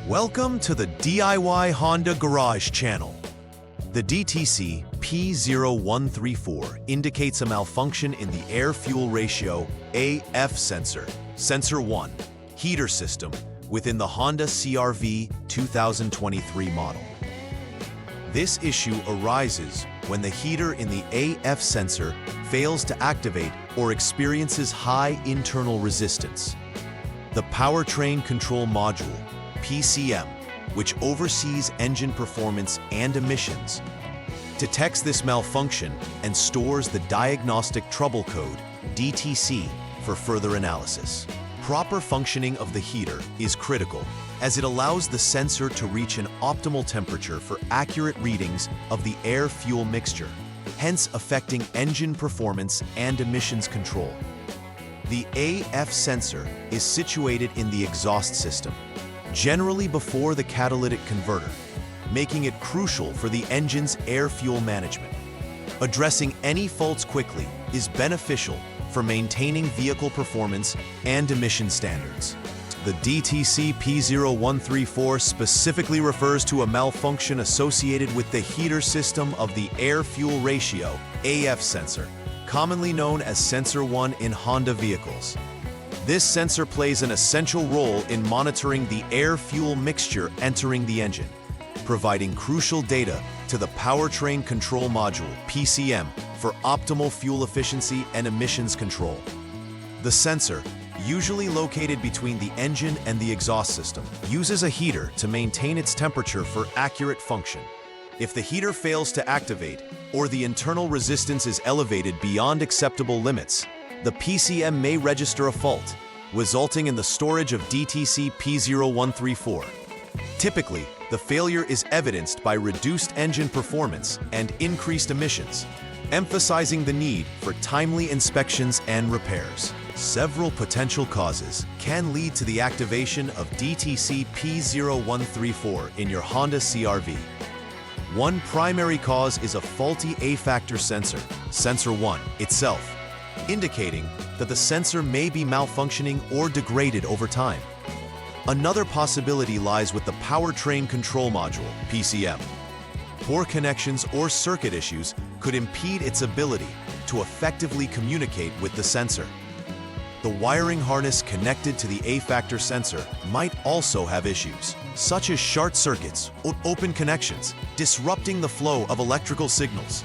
Welcome to the DIY Honda Garage channel. The DTC P0134 indicates a malfunction in the air-fuel ratio AF sensor, Sensor 1, heater system within the Honda CR-V 2023 model. This issue arises when the heater in the AF sensor fails to activate or experiences high internal resistance. The Powertrain Control Module, PCM, which oversees engine performance and emissions, detects this malfunction and stores the Diagnostic Trouble Code, DTC, for further analysis. Proper functioning of the heater is critical as it allows the sensor to reach an optimal temperature for accurate readings of the air-fuel mixture, hence affecting engine performance and emissions control. The AF sensor is situated in the exhaust system, generally before the catalytic converter, making it crucial for the engine's air-fuel management. Addressing any faults quickly is beneficial for maintaining vehicle performance and emission standards. The DTC P0134 specifically refers to a malfunction associated with the heater system of the air-fuel ratio AF sensor, commonly known as Sensor 1 in Honda vehicles. This sensor plays an essential role in monitoring the air-fuel mixture entering the engine, providing crucial data to the Powertrain Control Module, PCM, for optimal fuel efficiency and emissions control. The sensor, usually located between the engine and the exhaust system, uses a heater to maintain its temperature for accurate function. If the heater fails to activate or the internal resistance is elevated beyond acceptable limits, the PCM may register a fault, resulting in the storage of DTC P0134. Typically, the failure is evidenced by reduced engine performance and increased emissions, emphasizing the need for timely inspections and repairs. Several potential causes can lead to the activation of DTC P0134 in your Honda CR-V. One primary cause is a faulty A-factor sensor, Sensor 1, itself, indicating that the sensor may be malfunctioning or degraded over time. Another possibility lies with the Powertrain Control Module, PCM. Poor connections or circuit issues could impede its ability to effectively communicate with the sensor. The wiring harness connected to the A-factor sensor might also have issues, such as short circuits or open connections, disrupting the flow of electrical signals.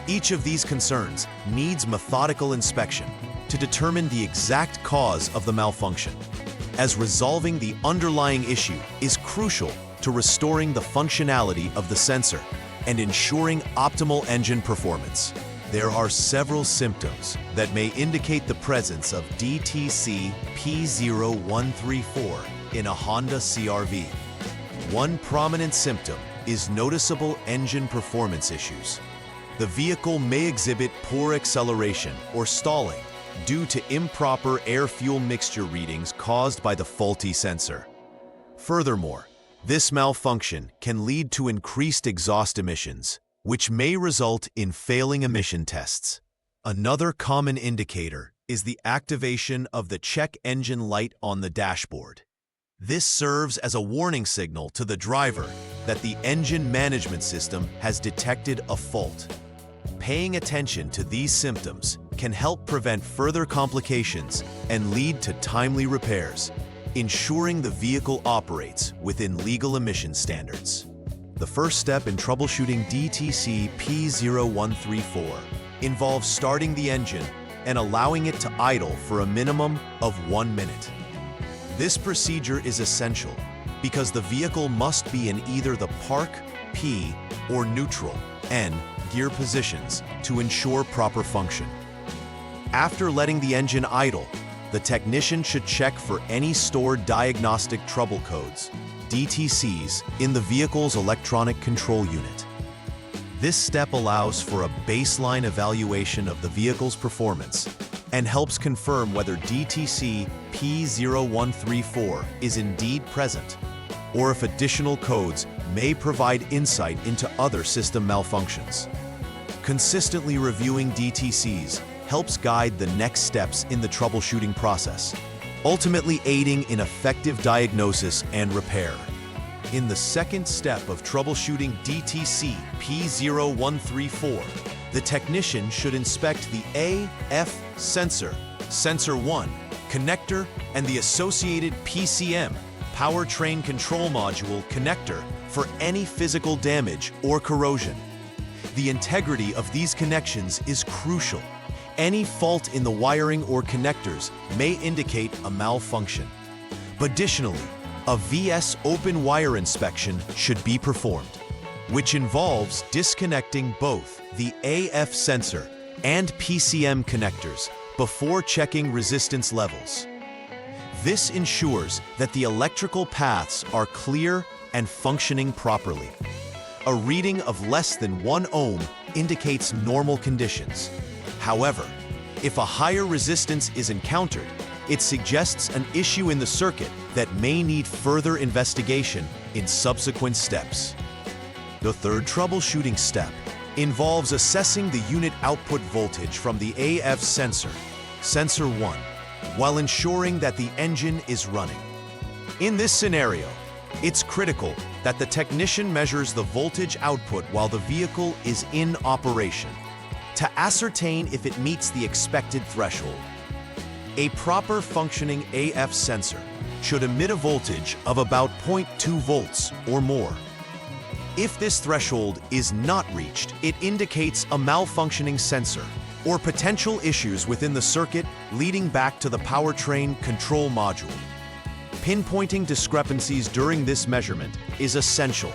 Each of these concerns needs methodical inspection to determine the exact cause of the malfunction, as resolving the underlying issue is crucial to restoring the functionality of the sensor and ensuring optimal engine performance. There are several symptoms that may indicate the presence of DTC P0134 in a Honda CR-V. One prominent symptom is noticeable engine performance issues. The vehicle may exhibit poor acceleration or stalling due to improper air-fuel mixture readings caused by the faulty sensor. Furthermore, this malfunction can lead to increased exhaust emissions, which may result in failing emission tests. Another common indicator is the activation of the check engine light on the dashboard. This serves as a warning signal to the driver that the engine management system has detected a fault. Paying attention to these symptoms can help prevent further complications and lead to timely repairs, ensuring the vehicle operates within legal emission standards. The first step in troubleshooting DTC P0134 involves starting the engine and allowing it to idle for a minimum of 1 minute. This procedure is essential because the vehicle must be in either the park, P, or neutral, N, gear positions to ensure proper function. After letting the engine idle, the technician should check for any stored Diagnostic Trouble Codes, DTCs, in the vehicle's electronic control unit. This step allows for a baseline evaluation of the vehicle's performance and helps confirm whether DTC P0134 is indeed present, or if additional codes may provide insight into other system malfunctions. Consistently reviewing DTCs helps guide the next steps in the troubleshooting process, ultimately aiding in effective diagnosis and repair. In the second step of troubleshooting DTC P0134, the technician should inspect the AF sensor, sensor 1, connector, and the associated PCM, powertrain control module connector, for any physical damage or corrosion. The integrity of these connections is crucial. Any fault in the wiring or connectors may indicate a malfunction. Additionally, a VS open wire inspection should be performed, which involves disconnecting both the AF sensor and PCM connectors before checking resistance levels. This ensures that the electrical paths are clear and functioning properly. A reading of less than 1 ohm indicates normal conditions. However, if a higher resistance is encountered, it suggests an issue in the circuit that may need further investigation in subsequent steps. The third troubleshooting step involves assessing the unit output voltage from the AF sensor, sensor 1, while ensuring that the engine is running. In this scenario, it's critical that the technician measures the voltage output while the vehicle is in operation to ascertain if it meets the expected threshold. A proper functioning AF sensor should emit a voltage of about 0.2 volts or more. If this threshold is not reached, it indicates a malfunctioning sensor or potential issues within the circuit leading back to the powertrain control module. Pinpointing discrepancies during this measurement is essential,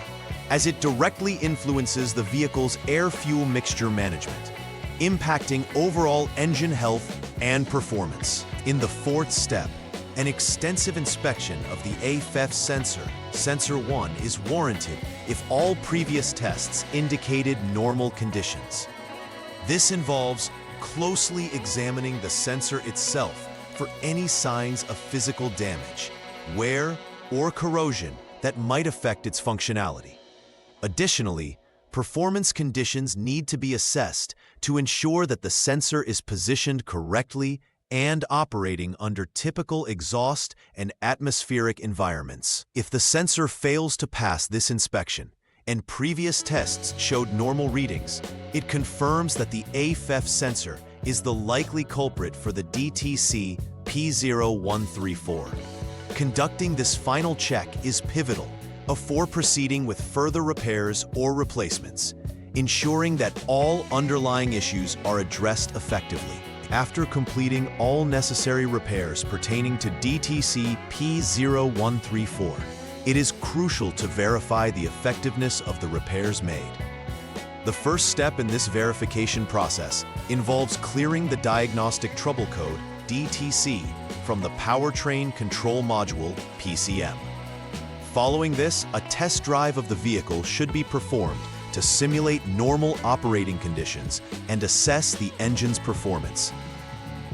as it directly influences the vehicle's air-fuel mixture management, impacting overall engine health and performance. In the fourth step, an extensive inspection of the AF sensor, sensor 1, is warranted if all previous tests indicated normal conditions. This involves closely examining the sensor itself for any signs of physical damage, wear, or corrosion that might affect its functionality. Additionally, performance conditions need to be assessed to ensure that the sensor is positioned correctly and operating under typical exhaust and atmospheric environments. If the sensor fails to pass this inspection and previous tests showed normal readings, it confirms that the AF sensor is the likely culprit for the DTC P0134. Conducting this final check is pivotal before proceeding with further repairs or replacements, ensuring that all underlying issues are addressed effectively. After completing all necessary repairs pertaining to DTC P0134, it is crucial to verify the effectiveness of the repairs made. The first step in this verification process involves clearing the Diagnostic Trouble Code, DTC, from the Powertrain Control Module, PCM. Following this, a test drive of the vehicle should be performed to simulate normal operating conditions and assess the engine's performance.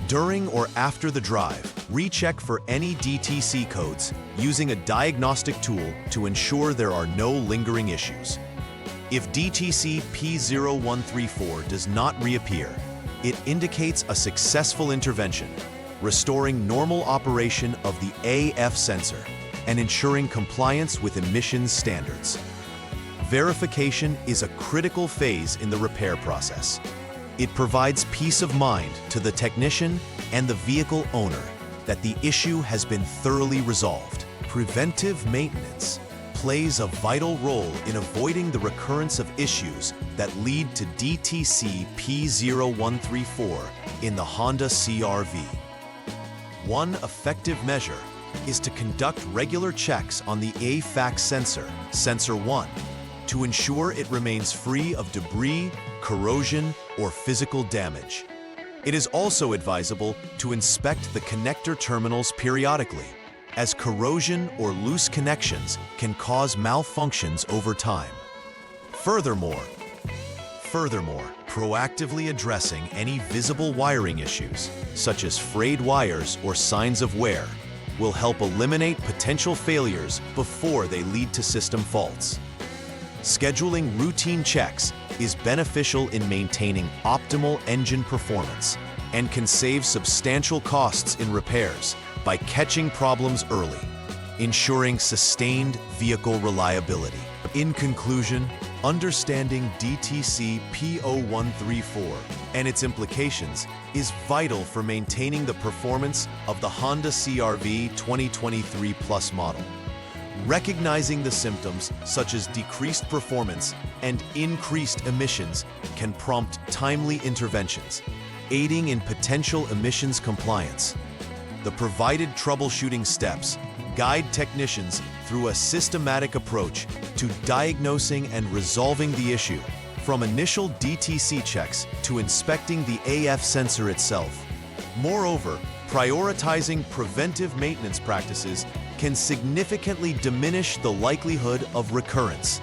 During or after the drive, recheck for any DTC codes using a diagnostic tool to ensure there are no lingering issues. If DTC P0134 does not reappear, it indicates a successful intervention, restoring normal operation of the AF sensor and ensuring compliance with emissions standards. Verification is a critical phase in the repair process. It provides peace of mind to the technician and the vehicle owner that the issue has been thoroughly resolved. Preventive maintenance plays a vital role in avoiding the recurrence of issues that lead to DTC P0134 in the Honda CR-V. One effective measure is to conduct regular checks on the AF sensor, sensor 1, to ensure it remains free of debris, corrosion, or physical damage. It is also advisable to inspect the connector terminals periodically, as corrosion or loose connections can cause malfunctions over time. Furthermore, proactively addressing any visible wiring issues, such as frayed wires or signs of wear, will help eliminate potential failures before they lead to system faults. Scheduling routine checks is beneficial in maintaining optimal engine performance and can save substantial costs in repairs by catching problems early. ensuring sustained vehicle reliability. In conclusion, understanding DTC P0134 and its implications is vital for maintaining the performance of the Honda CR-V 2023 Plus model. Recognizing the symptoms, such as decreased performance and increased emissions, can prompt timely interventions, aiding in potential emissions compliance. The provided troubleshooting steps guide technicians through a systematic approach to diagnosing and resolving the issue, from initial DTC checks to inspecting the AF sensor itself. Moreover, prioritizing preventive maintenance practices can significantly diminish the likelihood of recurrence.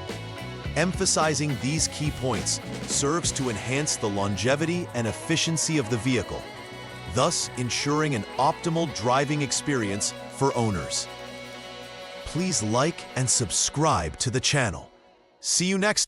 Emphasizing these key points serves to enhance the longevity and efficiency of the vehicle, thus ensuring an optimal driving experience for owners. Please like and subscribe to the channel. See you next time.